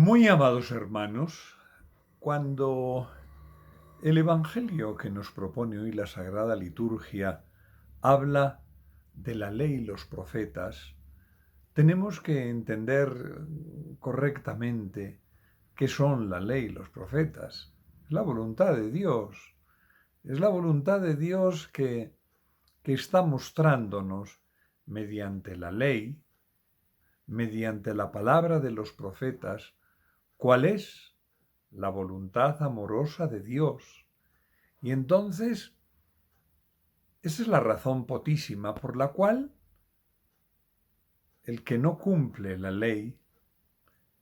Muy amados hermanos, cuando el Evangelio que nos propone hoy la Sagrada Liturgia habla de la ley y los profetas, tenemos que entender correctamente qué son la ley y los profetas. Es la voluntad de Dios. Es la voluntad de Dios que está mostrándonos mediante la ley, mediante la palabra de los profetas, cuál es la voluntad amorosa de Dios. Y entonces, esa es la razón potísima por la cual el que no cumple la ley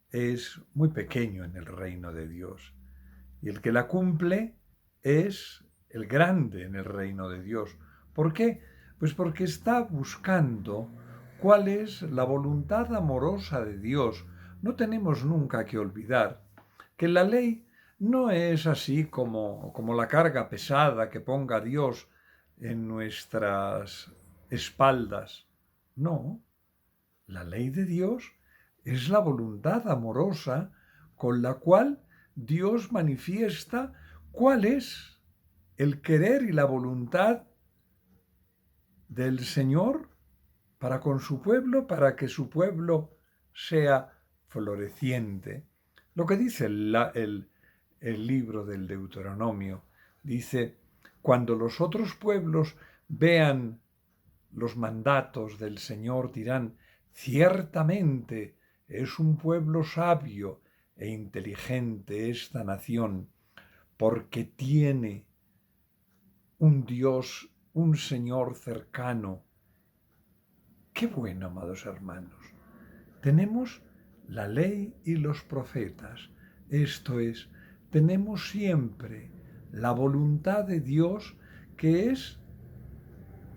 es muy pequeño en el reino de Dios. Y el que la cumple es el grande en el reino de Dios. ¿Por qué? Pues porque está buscando cuál es la voluntad amorosa de Dios. No tenemos nunca que olvidar que la ley no es así como la carga pesada que ponga Dios en nuestras espaldas. No, la ley de Dios es la voluntad amorosa con la cual Dios manifiesta cuál es el querer y la voluntad del Señor para con su pueblo, para que su pueblo sea floreciente. Lo que dice el libro del Deuteronomio, dice, cuando los otros pueblos vean los mandatos del Señor, dirán, ciertamente es un pueblo sabio e inteligente esta nación, porque tiene un Dios, un Señor cercano. Qué bueno, amados hermanos. Tenemos la ley y los profetas. Esto es, tenemos siempre la voluntad de Dios, que es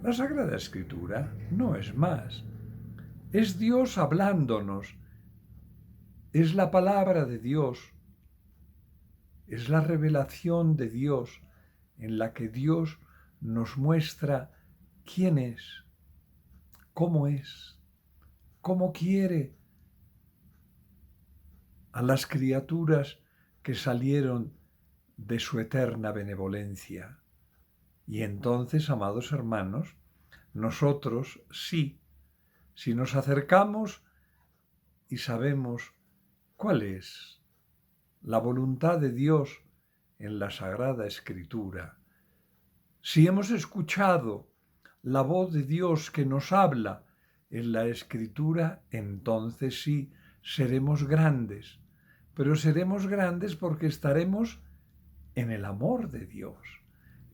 la Sagrada Escritura, no es más. Es Dios hablándonos, es la palabra de Dios, es la revelación de Dios en la que Dios nos muestra quién es, cómo quiere a las criaturas que salieron de su eterna benevolencia. Y entonces, amados hermanos, nosotros sí, si nos acercamos y sabemos cuál es la voluntad de Dios en la Sagrada Escritura, si hemos escuchado la voz de Dios que nos habla en la Escritura, entonces sí, seremos grandes, pero seremos grandes porque estaremos en el amor de Dios,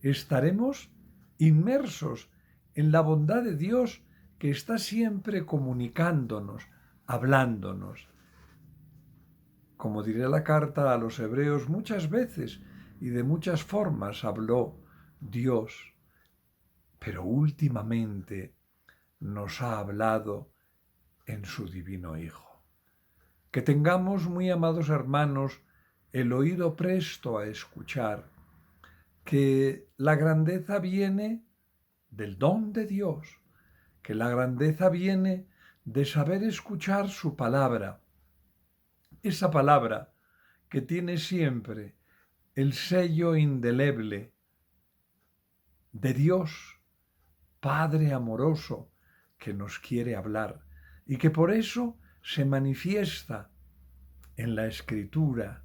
estaremos inmersos en la bondad de Dios que está siempre comunicándonos, hablándonos. Como diré la carta a los hebreos, muchas veces y de muchas formas habló Dios, pero últimamente nos ha hablado en su divino Hijo. Que tengamos, muy amados hermanos, el oído presto a escuchar, que la grandeza viene del don de Dios, que la grandeza viene de saber escuchar su palabra, esa palabra que tiene siempre el sello indeleble de Dios, Padre amoroso, que nos quiere hablar y que por eso se manifiesta en la Escritura,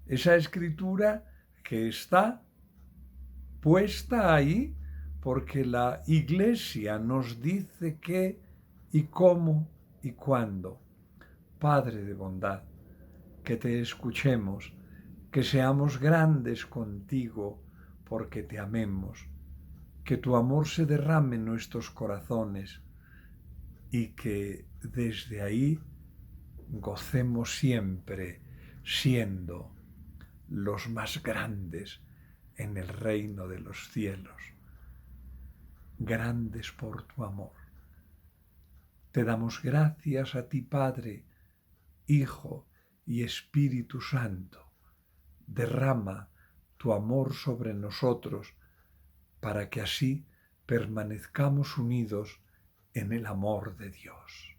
esa Escritura que está puesta ahí porque la Iglesia nos dice qué y cómo y cuándo. Padre de bondad, que te escuchemos, que seamos grandes contigo porque te amemos, que tu amor se derrame en nuestros corazones y que desde ahí gocemos siempre siendo los más grandes en el reino de los cielos, grandes por tu amor. Te damos gracias a ti, Padre, Hijo y Espíritu Santo. Derrama tu amor sobre nosotros para que así permanezcamos unidos en el amor de Dios.